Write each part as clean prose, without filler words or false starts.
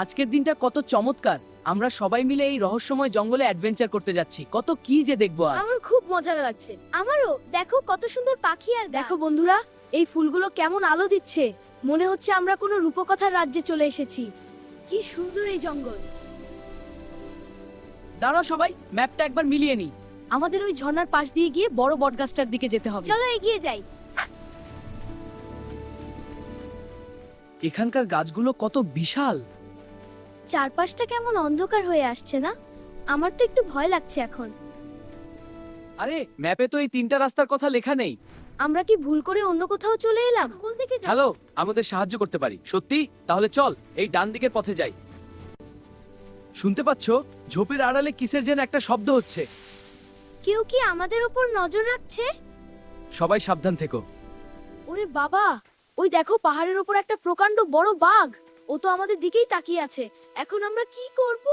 আজকের দিনটা কত চমৎকার। আমরা সবাই মিলে এই রহস্যময় জঙ্গলে অ্যাডভেঞ্চার করতে যাচ্ছি। কত কি যে দেখবো আজ। আমার খুব মজা লাগছে। আমারও। দেখো কত সুন্দর পাখি আর দেখো বন্ধুরা, এই ফুলগুলো কেমন আলো দিচ্ছে। মনে হচ্ছে আমরা কোনো রূপকথার রাজ্যে চলে এসেছি। কি সুন্দর এই জঙ্গল। দাঁড়াও সবাই, ম্যাপটা একবার মিলিয়ে নিই। আমাদের ওই ঝর্ণার পাশ দিয়ে গিয়ে বড় বটগাছটার দিকে যেতে হবে। চলো এগিয়ে যাই। এখানকার গাছগুলো কত বিশাল। চারপাশটা কেমন অন্ধকার হয়ে আসছে না? আমার তো একটু ভয় লাগছে এখন। আরে ম্যাপে তো এই তিনটা রাস্তার কথা লেখা নেই। আমরা কি ভুল করে অন্য কোথাও চলে এলাম? কোন দিকে যাব? হ্যালো, আমাদের সাহায্য করতে পারি সত্যি? তাহলে চল এই ডান দিকের পথে যাই। শুনতে পাচ্ছো? ঝোপের আড়ালে কিসের যেন একটা শব্দ হচ্ছে। কেউ কি আমাদের উপর নজর রাখছে? সবাই সাবধান থেকো। ওরে বাবা, ওই দেখো পাহাড়ের উপর একটা প্রকাণ্ড বড় বাঘ। ও তো আমাদের দিকেই তাকিয়ে আছে। এখন আমরা কি করব?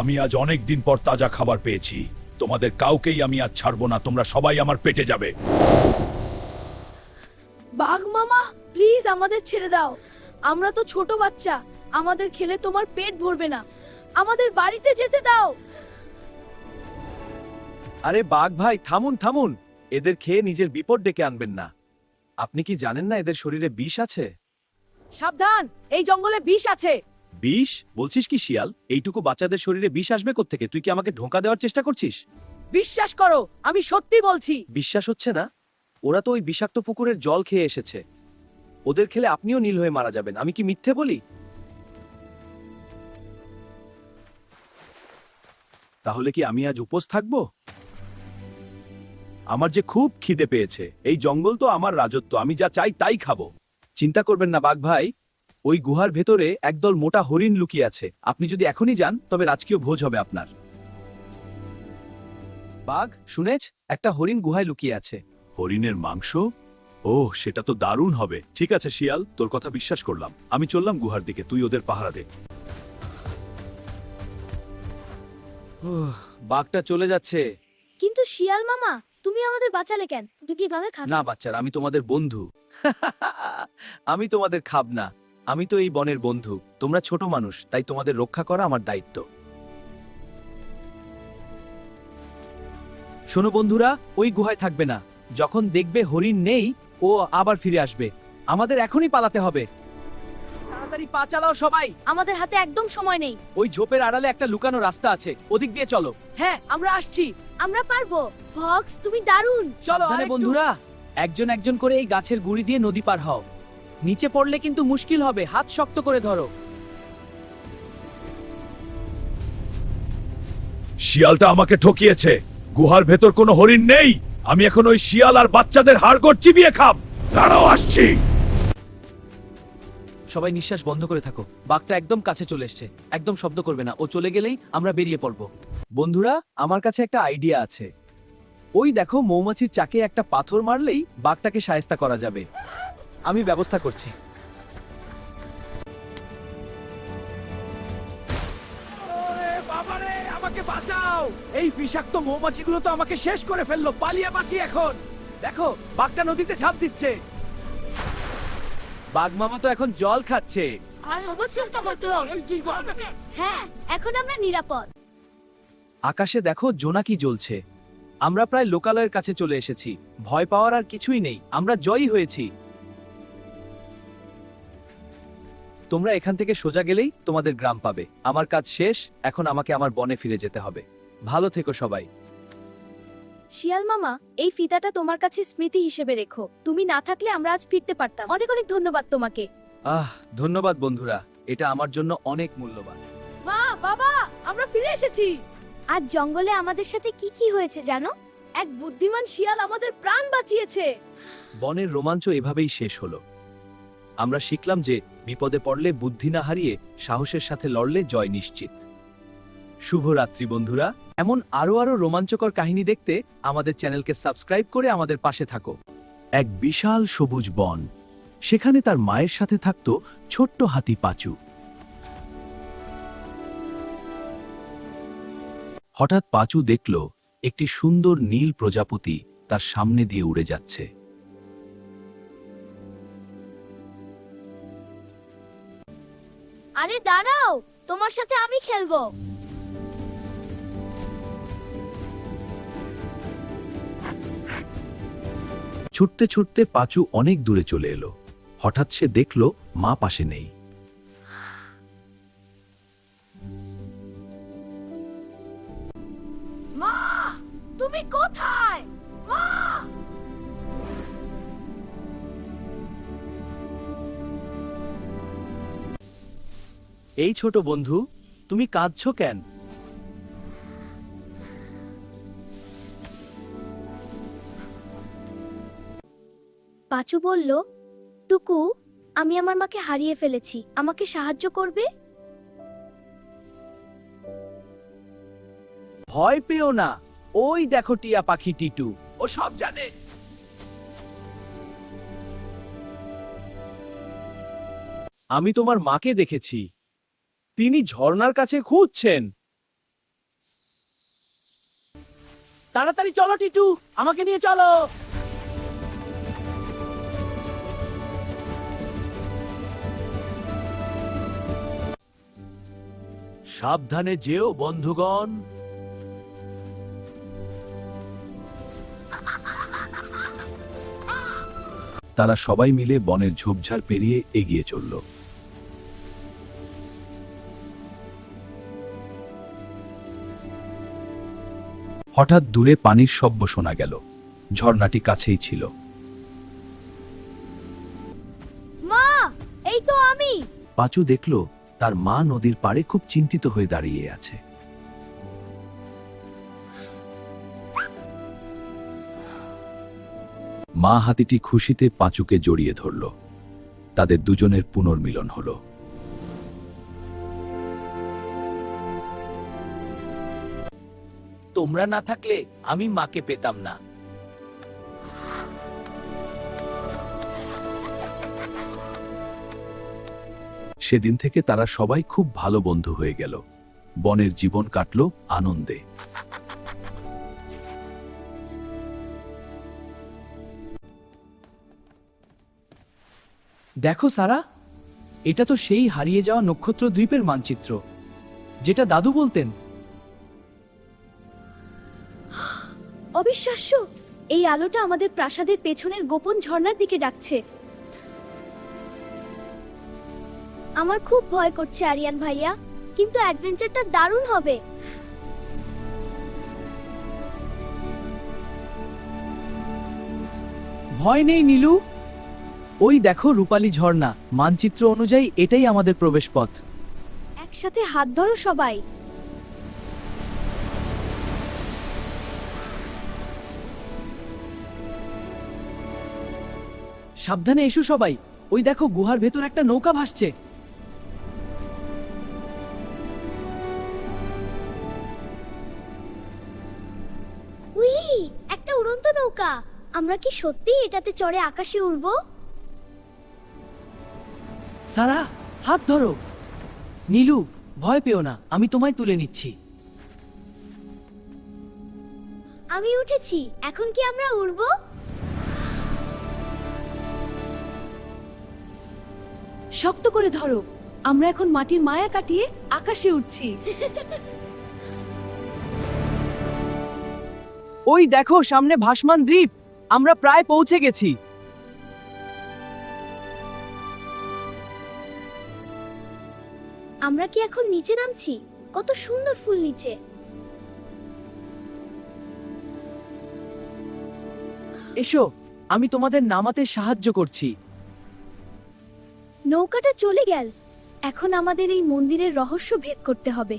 আমি আজ অনেক দিন পর তাজা খাবার পেয়েছি। তোমাদের কাউকেই আমি আজ ছাড়বো না। তোমরা সবাই আমার পেটে যাবে। বাঘ মামা, প্লিজ আমাদের ছেড়ে দাও। আমরা তো ছোট বাচ্চা, আমাদের খেলে তোমার পেট ভরবে না। আমাদের বাড়িতে যেতে দাও। আরে বাঘ ভাই, থামুন থামুন। এদের খেয়ে নিজের বিপদ ডেকে আনবেন না। আপনি কি জানেন না এদের শরীরে বিষ আছে? সাবধান, এই জঙ্গলে বিষ আছে। বিষ? বলছিস কি শিয়াল? এইটুকু বাচ্চাদের শরীরে বিষ আসবে কোত্থেকে? তুই কি আমাকে ধোঁকা দেওয়ার চেষ্টা করছিস? বিশ্বাস করো, আমি সত্যি বলছি। বিশ্বাস হচ্ছে না? ওরা তো ওই বিষাক্ত পুকুরের জল খেয়ে এসেছে। ওদের খেলে আপনিও নীল হয়ে মারা যাবেন। আমি কি মিথ্যে বলি? তাহলে কি আমি আজ উপোস থাকবো? আমার যে খুব খিদে পেয়েছে। এই জঙ্গল তো আমার রাজত্ব, আমি যা চাই তাই খাবো। চিন্তা করবেন না বাঘ ভাই, ওই গুহার ভেতরে একদল মোটা হরিণ লুকিয়ে আছে। আপনি যদি এখনই যান তবে রাজকীয় ভোজ হবে আপনার। বাঘ, শুনেছ? একটা হরিণ গুহায় লুকিয়ে আছে। হরিণের মাংস? ওহ, সেটা তো দারুণ হবে। ঠিক আছে শিয়াল, তোর কথা বিশ্বাস করলাম। আমি চললাম গুহার দিকে, তুই ওদের পাহারা দে। বাঘটা চলে যাচ্ছে। কিন্তু শিয়াল মামা, তুমি আমাদের বাঁচালে কেন? তুমি কিভাবে খাবে? না বাচ্চারা, আমি তোমাদের বন্ধু। আমি তোমাদের খাব না। আমি তো এই বনের বন্ধু। তোমরা ছোট মানুষ, তাই তোমাদের রক্ষা করা আমার দায়িত্ব। শোনো বন্ধুরা, ওই গুহায় থাকবে না। যখন দেখবে হরিণ নেই, ও আবার ফিরে আসবে। আমাদের এখনই পালাতে হবে। তাড়াতাড়ি পা চালাও সবাই। আমাদের হাতে একদম সময় নেই। ওই ঝোপের আড়ালে একটা লুকানো রাস্তা আছে, ওদিক দিয়ে চলো। হ্যাঁ, আমরা আসছি। আমরা পারবো। ফক্স, তুমি দারুণ। চলো সাবধানে আরেকটু। বন্ধুরা, একজন একজন করে এই গাছের গুড়ি দিয়ে নদী পার হও। নিচে পড়লে কিন্তু মুশকিল হবে, হাত শক্ত করে ধরো। শিয়ালটা আমাকে ঠকিয়েছে। গুহার ভেতর কোনো হরিণ নেই। আমি এখন ওই শিয়াল আর বাচ্চাদের হাড়গোড় চিবিয়ে খাব। দাঁড়াও, আসছি। সবাই নিঃশ্বাস বন্ধ করে থাকো। বাঘটা একদম কাছে চলে এসেছে। একদম শব্দ করবে না। ও চলে গেলেই আমরা বেরিয়ে পড়বো। বন্ধুরা, আমার কাছে একটা আইডিয়া আছে। ওই দেখো, মৌমাছির চাকে একটা পাথর মারলেই বাঘটাকে শায়েস্তা করা যাবে। আমি ব্যবস্থা করছি। বাবারে, আমাকে বাঁচাও! এই বিষাক্ত মৌমাছিগুলো তো আমাকে শেষ করে ফেললো। পালিয়ে বাঁচি এখন। দেখো, বাঘটা নদীতে ঝাঁপ দিচ্ছে। বাঘ মামা তো এখন জল খাচ্ছে। আর অবশ্যই তো হতো। হ্যাঁ, এখন আমরা নিরাপদ। আকাশে দেখো, জোনাকি জ্বলছে। আমরা প্রায় লোকালয়ের কাছে চলে এসেছি। ভয় পাওয়ার আর কিছুই নেই, আমরা জয়ী হয়েছি। তোমরা এখান থেকে সোজা গেলেই তোমাদের গ্রাম পাবে। আমার কাজ শেষ, এখন আমাকে আমার বনে ফিরে যেতে হবে। ভালো থেকো সবাই। শিয়াল মামা, এই ফিতাটা তোমার কাছে স্মৃতি হিসেবে রেখো। তুমি না থাকলে আমরা আজ ফিরতে পারতাম। অনেক অনেক ধন্যবাদ তোমাকে। ধন্যবাদ বন্ধুরা, এটা আমার জন্য অনেক মূল্যবান। মা, বাবা, আমরা ফিরে এসেছি। আজ জঙ্গলে আমাদের সাথে কি কি হয়েছে জানো? এক বুদ্ধিমান শিয়াল আমাদের প্রাণ বাঁচিয়েছে। বনের রোমাঞ্চ এভাবেই শেষ হলো। আমরা শিখলাম যে বিপদে পড়লে বুদ্ধি না হারিয়ে সাহসের সাথে লড়লে জয় নিশ্চিত। শুভরাত্রি বন্ধুরা। এমন আরো আরো রোমাঞ্চকর কাহিনী দেখতে আমাদের চ্যানেলকে সাবস্ক্রাইব করে আমাদের পাশে থাকো। এক বিশাল সবুজ বন, সেখানে তার মায়ের সাথে থাকতো ছোট্ট হাতি পাঁচু। হঠাৎ পাঁচু দেখল একটি সুন্দর নীল প্রজাপতি তার সামনে দিয়ে উড়ে যাচ্ছে। আরে দাঁড়াও, তোমার সাথে আমি খেলবো। ছুটতে ছুটতে পাঁচু অনেক দূরে চলে এলো। হঠাৎ সে দেখল মা পাশে নেই। মা, তুমি কোথায়? মা! এই ছোট বন্ধু, তুমি কাঁদছো কেন? পাঁচু বলল, টুকু, আমি আমার মাকে হারিয়ে ফেলেছি, আমাকে সাহায্য করবে? ভয় পেও না, ওই দেখো টিয়া পাখি টিটু, ও সব জানে। আমি তোমার মাকে দেখেছি, তিনি ঝর্ণার কাছে খুঁজছেন। তাড়াতাড়ি চলো টিটু, আমাকে নিয়ে চলো। সাবধানে যেও বন্ধুগণ। তারা সবাই মিলে বনের ঝোপঝাড় পেরিয়ে এগিয়ে চলল। হঠাৎ দূরে পানির শব্দ শোনা গেল। ঝর্ণাটি কাছেই ছিল। মা, এই তো আমি। পাঁচু দেখল তার মা নদীর পাড়ে খুব চিন্তিত হয়ে দাঁড়িয়ে আছে। মা হাতিটি খুশিতে পাঁচুকে জড়িয়ে ধরল। তাদের দুজনের পুনর্মিলন হলো। তোমরা না থাকলে আমি মাকে পেতাম না। সেদিন থেকে তারা সবাই খুব ভালো বন্ধু হয়ে গেল। বনের জীবন কাটল আনন্দে। দেখো সারা, এটা তো সেই হারিয়ে যাওয়া নক্ষত্র দ্বীপের মানচিত্র, যেটা দাদু বলতেন। অবিশ্বাস্য, এই আলোটা আমাদের প্রাসাদের পেছনের গোপন ঝর্ণার দিকে ডাকছে। আমার খুব ভয় করছে আরিয়ান ভাইয়া, কিন্তু অ্যাডভেঞ্চারটা দারুণ হবে। ভয় নেই নীলু, ওই দেখো রূপালী ঝর্ণা, মানচিত্র অনুযায়ী এটাই আমাদের প্রবেশপথ। একসাথে হাত ধরো সবাই। সাবধানে এসো সবাই, ওই দেখো গুহার ভেতর একটা নৌকা ভাসছে। উই, একটা উড়ন্ত নৌকা। আমরা কি সত্যি এটাতে চড়ে আকাশে উড়ব? সারা, হাত ধরো। নীলু, ভয় পেও না, আমি তোমায় তুলে নিচ্ছি। আমি উঠেছি, এখন কি আমরা উড়ব? শক্ত করে ধরো, আমরা এখন মাটির মায়া কাটিয়ে আকাশে উঠছি। ওই দেখো সামনে ভাসমান দ্বীপ, আমরা প্রায় পৌঁছে গেছি। আমরা কি এখন নিচে নামছি? কত সুন্দর ফুল নিচে। এসো, আমি তোমাদের নামাতে সাহায্য করছি। নৌকাটা চলে গেল, এখন আমাদের এই মন্দিরের রহস্য ভেদ করতে হবে।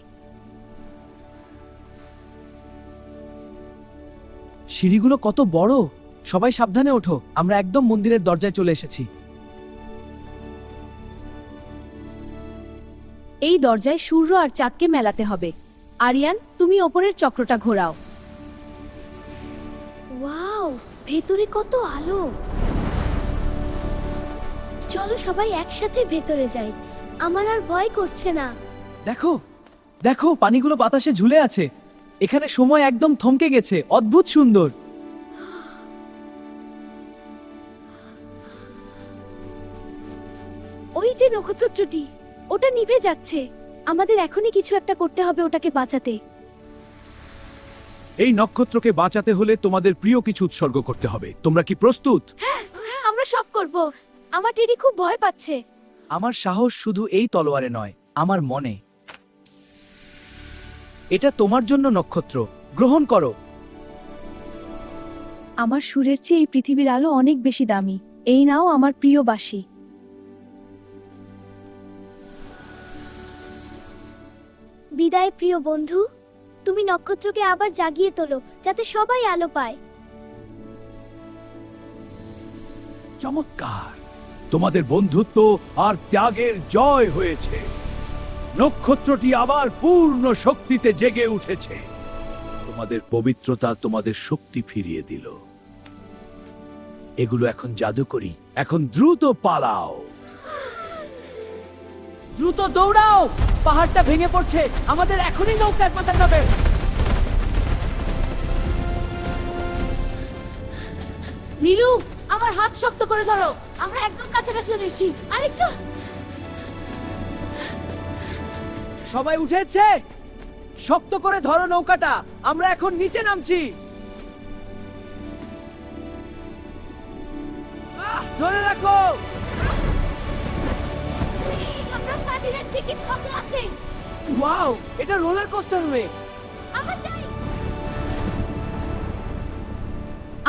সিঁড়িগুলো কত বড়, সবাই সাবধানে ওঠো, আমরা একদম মন্দিরের দরজায় চলে এসেছি। এই দরজায় সূর্য আর চাঁদকে মেলাতে হবে। আরিয়ান, তুমি ওপরের চক্রটা ঘোরাও। ওয়াও, ভেতরে কত আলো। চলো সবাই একসাথে ভেতরে যাই, আমার আর ভয় করছে না। দেখো দেখো, পানিগুলো বাতাসে ঝুলে আছে। এখানে সময় একদম থমকে গেছে, অদ্ভুত সুন্দর। ওই যে নক্ষত্রটি, ওটা নিভে যাচ্ছে। আমাদের এখনই কিছু একটা করতে হবে ওটাকে বাঁচাতে। এই নক্ষত্রকে বাঁচাতে হলে তোমাদের প্রিয় কিছু উৎসর্গ করতে হবে। তোমরা কি প্রস্তুত? আমরা সব করব। আমার টেডি খুব ভয় পাচ্ছে। আমার সাহস শুধু এই তলোয়ারে নয়, আমার মনে। এটা তোমার জন্য নক্ষত্র, গ্রহণ করো। আমার সুরের চেয়ে এই পৃথিবীর আলো অনেক বেশি দামি। এই নাও আমার প্রিয় বাঁশি। বিদায় প্রিয় বন্ধু, তুমি নক্ষত্রকে আবার জাগিয়ে তোলো যাতে সবাই আলো পায়। চমৎকার! তোমাদের বন্ধুত্ব আর ত্যাগের জয় হয়েছে। নক্ষত্রটি আবার পূর্ণ শক্তিতে জেগে উঠেছে। তোমাদের পবিত্রতা তোমাদের শক্তি ফিরিয়ে দিল। এগুলো এখন জাদুকরি। এখন দ্রুত পালাও। দ্রুত দৌড়াও, পাহাড়টা ভেঙে পড়ছে। আমাদের এখনই নৌকায় পাঠাতে হবে। নীলু, আমার হাত শক্ত করে ধরো। আমরা একদম কাছাকাছি চলে এসেছি। আরেকটু। সবাই উঠেছে? শক্ত করে ধরো নৌকাটা, আমরা এখন নিচে নামছি। ধরে রাখো। আমরা কাজে যাচ্ছি, কি খবর আছে? ওয়াও, এটা রোলার কোস্টার হয়ে। আমরা যাই।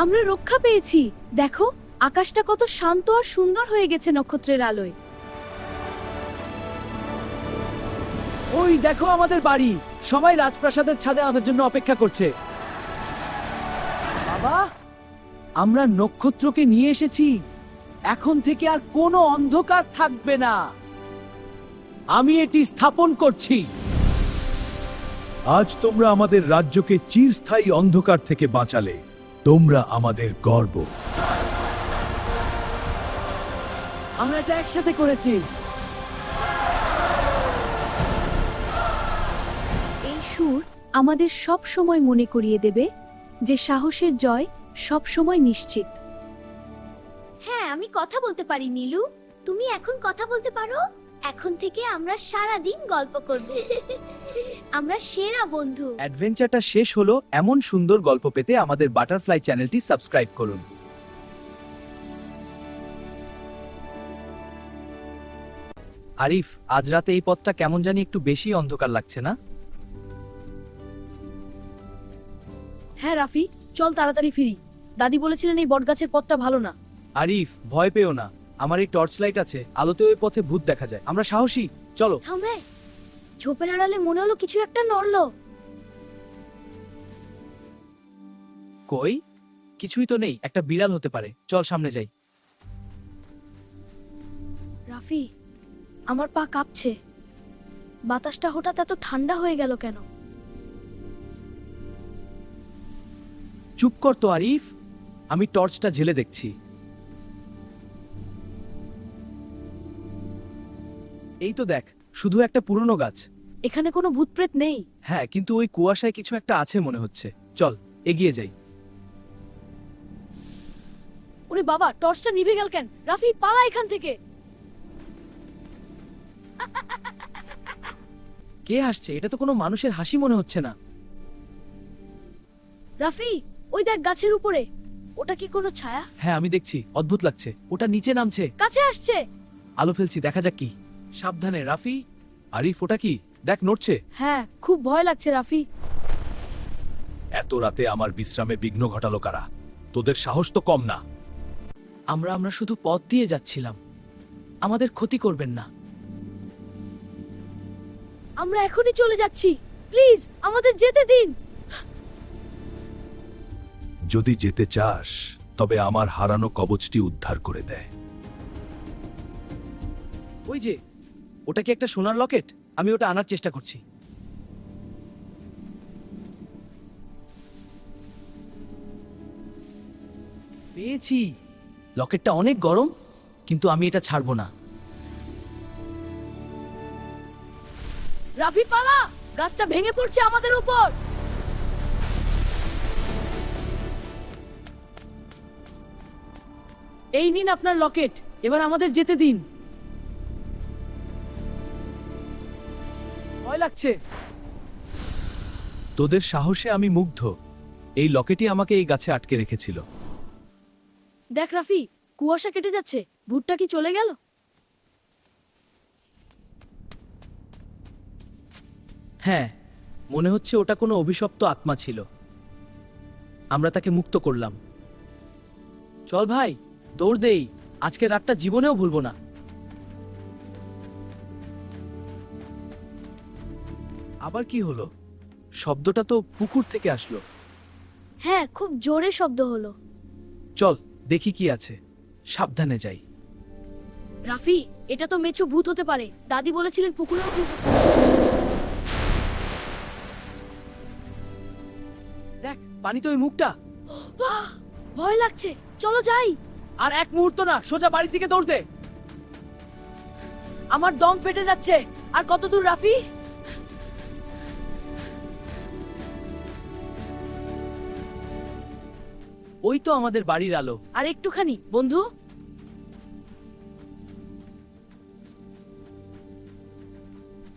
আমরা রক্ষা পেয়েছি। দেখো, আকাশটা কত শান্ত আর সুন্দর হয়ে গেছে নক্ষত্রের আলোয়। ওই দেখো আমাদের বাড়ি। সবাই রাজপ্রাসাদের ছাদে আমাদের জন্য অপেক্ষা করছে। বাবা, আমরা নক্ষত্রকে নিয়ে এসেছি। এখন থেকে আর কোনো অন্ধকার থাকবে না। আমি এটি স্থাপন করছি। আজ তোমরা আমাদের রাজ্যকে চিরস্থায়ী অন্ধকার থেকে বাঁচালে। তোমরা আমাদের গর্ব। আমরা এটা একসাথে করেছি। এই সুর আমাদের সব সময় মনে করিয়ে দেবে যে সাহসের জয় সব সময় নিশ্চিত। হ্যাঁ, আমি কথা বলতে পারি নীলু। তুমি এখন কথা বলতে পারো? এখন থেকে আমরা সারা দিন গল্প করব। আমরা সেরা বন্ধু। অ্যাডভেঞ্চারটা শেষ হলো। এমন সুন্দর গল্প পেতে আমাদের বাটারফ্লাই চ্যানেলটি সাবস্ক্রাইব করুন। আরিফ, আজ রাতে এই পথটা কেমন জানি একটু বেশি অন্ধকার লাগছে না? হ্যাঁ রাফি, চল তাড়াতাড়ি ফিরি। দাদি বলেছিলেন এই বটগাছের পথটা ভালো না। আরিফ, ভয় পেও না। আমার এই টর্চ লাইট আছে, আলোতে ওই পথে ভূত দেখা যায়। আমরা সাহসী, চলো। থামবে। ঝোপের আড়ালে মনে হলো কিছু একটা নড়লো। কই? কিছুই তো নেই। একটা বিড়াল হতে পারে। চল সামনে যাই। রাফি, আমার পা কাঁপছে। বাতাসটা হঠাৎ এত ঠান্ডা হয়ে গেল কেন? চুপ কর তো আরিফ, আমি টর্চটা জ্বেলে দেখছি। এই তো দেখ, শুধু একটা পুরনো গাছ। এখানে কোনো ভূতপ্রেত নেই। হ্যাঁ, কিন্তু ওই কুয়াশায় কিছু একটা আছে মনে হচ্ছে। চল এগিয়ে যাই। ওরে বাবা, টর্চটা নিভে গেল কেন? রাফি, পালা এখান থেকে। কে হাসছে? এটা তো কোনো মানুষের হাসি মনে হচ্ছে না। রাফি, ওই দেখ গাছের উপরে। ওটা কি কোনো ছায়া? হ্যাঁ, আমি দেখছি। অদ্ভুত লাগছে। ওটা নিচে নামছে। কাছে আসছে। আলো ফেলছি, দেখা যাক কি। সাবধানে রাফি। আরিফ, ওটা কি? দেখ, নড়ছে। হ্যাঁ, খুব ভয় লাগছে রাফি। এত রাতে আমার বিশ্রামে বিঘ্ন ঘটালো কারা? তোদের সাহস তো কম না। আমরা শুধু পথ দিয়ে যাচ্ছিলাম। আমাদের ক্ষতি করবেন না। আমরা এখনই চলে যাচ্ছি। প্লিজ আমাদের যেতে দিন। যদি যেতে চাস তবে আমার হারানো কবচটি উদ্ধার করে দেয়। ওই যে, ওটা কি একটা সোনার লকেট? আমি ওটা আনার চেষ্টা করছি। পেয়েছি। লকেটটা অনেক গরম, কিন্তু আমি এটা ছাড়বো না। রাফি, পালা। গাছটা ভেঙে পড়ছে আমাদের উপর। এই নিন আপনার লকেট। এবার আমাদের যেতে দিন। লাগছে। তোদের সাহসে আমি মুগ্ধ। এই লকেটই আমাকে এই গাছে আটকে রেখেছিল। দেখ রাফি, কুয়াশা কেটে যাচ্ছে। ভূতটা কি চলে গেল? হ্যাঁ, মনে হচ্ছে ওটা কোনো অভিশপ্ত আত্মা ছিল। আমরা তাকে মুক্ত করলাম। চল ভাই, দৌড় দেই। আজকের রাতটা জীবনেও ভুলবো না। আবার কি হলো? শব্দটা তো পুকুর থেকে আসলো। হ্যাঁ, খুব জোরে শব্দ হলো। চল দেখি কি আছে। সাবধানে যাই। রাফি, এটা তো মেচো ভূত হতে পারে। দাদি বলেছিলেন পুকুরেও ভূত। দেখ, পানিতে ওই মুখটা। বাহ, ভয় লাগছে। চলো যাই। আর এক মুহূর্ত না, সোজা বাড়ির দিকে দৌড় দে। আমার দম ফেটে যাচ্ছে। আর কত দূর রাফি? ওই তো আমাদের বাড়ির আলো। আর একটুখানি বন্ধু।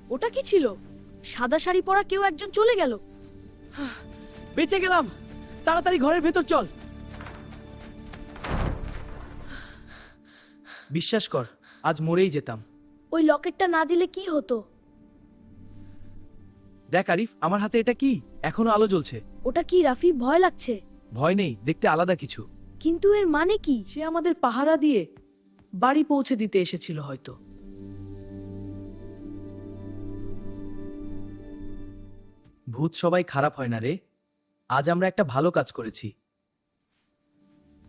ওটা কি ছিল? সাদা শাড়ি পরা কেউ একজন চলে গেল। বেঁচে গেলাম। তাড়াতাড়ি ঘরের ভেতর চল। বিশ্বাস কর, আজ মরেই যেতাম। ওই লকেটটা না দিলে কি হতো? দেখ আরিফ, আমার হাতে এটা কি? এখনো আলো জ্বলছে। ওটা কি রাফি? ভয় লাগছে। ভয় নেই, দেখতে আলাদা কিছু। কিন্তু এর মানে কি? সে আমাদের পাহারা দিয়ে বাড়ি পৌঁছে দিতে এসেছিল হয়তো। ভূত সবাই খারাপ হয় না রে। আজ আমরা একটা ভালো কাজ করেছি।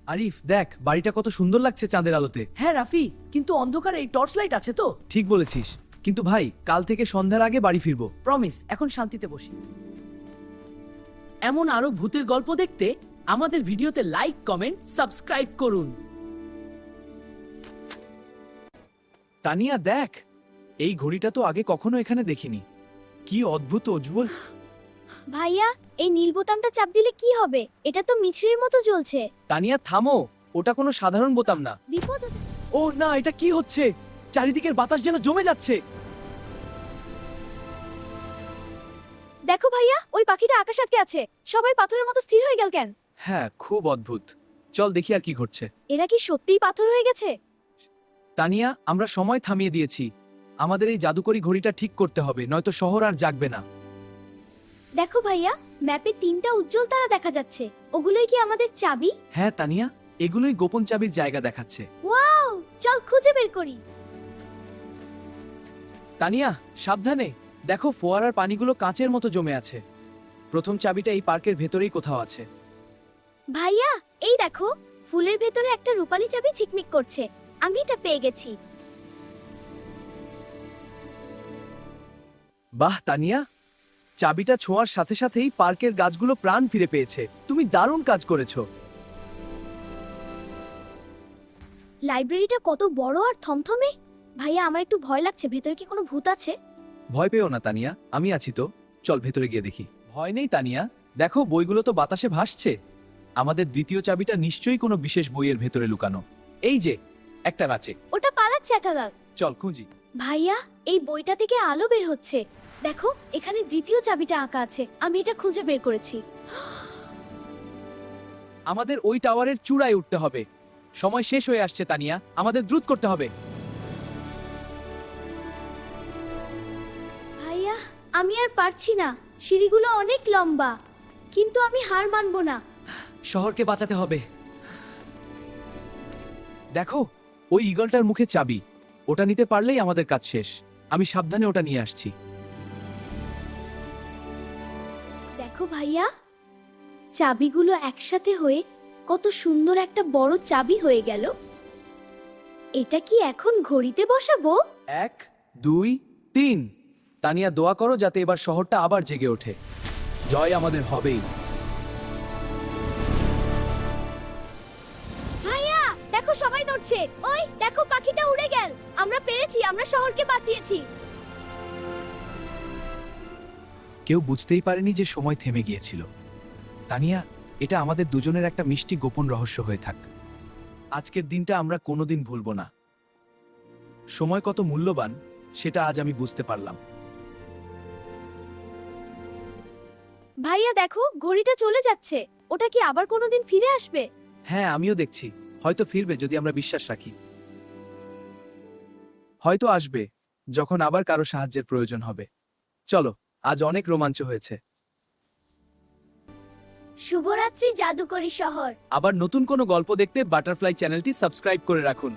আরিফ দেখ, বাড়িটা কত সুন্দর লাগছে চাঁদের আলোতে। হ্যাঁ রাফি, কিন্তু অন্ধকারে এই টর্চ লাইট আছে তো। ঠিক বলেছিস। কিন্তু ভাই, কাল থেকে সন্ধ্যার আগে বাড়ি ফিরবো। প্রমিস। এখন শান্তিতে বসি। এমন আরো ভূতের গল্প দেখতে আমাদের ভিডিওতে লাইক, কমেন্ট, সাবস্ক্রাইব করুন। তানিয়া দেখ, এই ঘড়িটা তো আগে কখনো এখানে দেখিনি। কি অদ্ভুত উজ্জ্বল। ভাইয়া, এই নীল বোতামটা চাপ দিলে কি হবে? এটা তো মিছরির মতো জ্বলছে। তানিয়া থামো, ওটা কোনো সাধারণ বোতাম না। বিপদ হতে- ও না, এটা কি হচ্ছে? চারিদিকের বাতাস যেন জমে যাচ্ছে। দেখো ভাইয়া, ওই পাখিটা আকাশ আটকে আছে। সবাই পাথরের মতো স্থির হয়ে গেল কেন? হ্যাঁ, খুব অদ্ভুত। চল দেখি আর কি ঘটছে। এরা কি সত্যিই পাথর হয়ে গেছে? তানিয়া, আমরা সময় থামিয়ে দিয়েছি। আমাদের এই জাদুকরি ঘড়িটা ঠিক করতে হবে, নয়তো শহর আর জাগবে না। দেখো ভাইয়া, ম্যাপে 3টা উজ্জ্বল তারা দেখা যাচ্ছে। ওগুলোই কি আমাদের চাবি? হ্যাঁ তানিয়া, এগুলোই গোপন চাবির জায়গা দেখাচ্ছে। ওয়াও, চল খুঁজে বের করি। তানিয়া সাবধানে। দেখো, ফোয়ারার পানিগুলো কাঁচের মতো জমে আছে। প্রথম চাবিটা এই পার্কের ভেতরেই কোথাও আছে। ভাইয়া, এই দেখো, ফুলের ভেতরে একটা রূপালি চাবি ঝিকমিক করছে। আমি এটা পেয়ে গেছি। বাহ তানিয়া, চাবিটা ছোঁয়ার সাথে সাথেই পার্কের গাছগুলো প্রাণ ফিরে পেয়েছে। তুমি দারুণ কাজ করেছো। লাইব্রেরিটা কত বড় আর থমথমে। ভাইয়া, আমার একটু ভয় লাগছে। ভেতরে কি কোনো ভূত আছে? ভয় পেও না তানিয়া, আমি আছি তো। চল ভেতরে গিয়ে দেখি। ভয় নেই তানিয়া, দেখো বইগুলো তো বাতাসে ভাসছে। আমাদের দ্বিতীয় চাবিটা নিশ্চয়ই কোনো বিশেষ বইয়ের ভেতরে লুকানো। এই যে একটা আছে। ওটা পালাচ্ছে একাদার। চল খুঁজি। ভাইয়া, এই বইটা থেকে আলো বের হচ্ছে। দেখো, এখানে দ্বিতীয় চাবিটা আঁকা আছে। আমি এটা খুঁজে বের করেছি। আমাদের ওই টাওয়ারের চূড়ায় উঠতে হবে। সময় শেষ হয়ে আসছে তানিয়া, আমাদের দ্রুত করতে হবে। ভাইয়া, আমি আর পারছি না। সিঁড়িগুলো অনেক লম্বা, কিন্তু আমি হার মানবো না। শহরকে বাঁচাতে হবে। দেখো, ওই ঈগলটার মুখে চাবি। ওটা নিতে পারলেই আমাদের কাজ শেষ। আমি সাবধানে ওটা নিয়ে আসছি। দেখো ভাইয়া, চাবিগুলো একসাথে হয়ে কত সুন্দর একটা বড় চাবি হয়ে গেল। এটা কি এখন ঘড়িতে বসাবো? 1, 2, 3। তানিয়া দোয়া করো যাতে এবার শহরটা আবার জেগে ওঠে। জয় আমাদের হবেই। ভাইয়া, দেখো সবাই নড়ছে। ওই দেখো, পাখিটা উড়ে গেল। আমরা পেরেছি, আমরা শহরকে বাঁচিয়েছি। কেউ বুঝতেই পারেনি যে সময় থেমে গিয়েছিল। তানিয়া, এটা আমাদের দুজনের একটা মিষ্টি গোপন রহস্য হয়ে থাক। আজকের দিনটা আমরা কোনোদিন ভুলবো না। সময় কত মূল্যবান সেটা আজ আমি বুঝতে পারলাম। ভাইয়া দেখো ঘড়িটা চলে যাচ্ছে, ওটা কি আবার কোনোদিন ফিরে আসবে? হ্যাঁ, আমিও দেখছি। হয়তো ফিরবে যদি আমরা বিশ্বাস রাখি। হয়তো আসবে যখন আবার কারো সাহায্যের প্রয়োজন হবে। চলো, আজ অনেক রোমাঞ্চ হয়েছে। শুভরাত্রি জাদুকরী শহর। আবার নতুন কোনো গল্প দেখতে বাটারফ্লাই চ্যানেলটি সাবস্ক্রাইব করে রাখুন।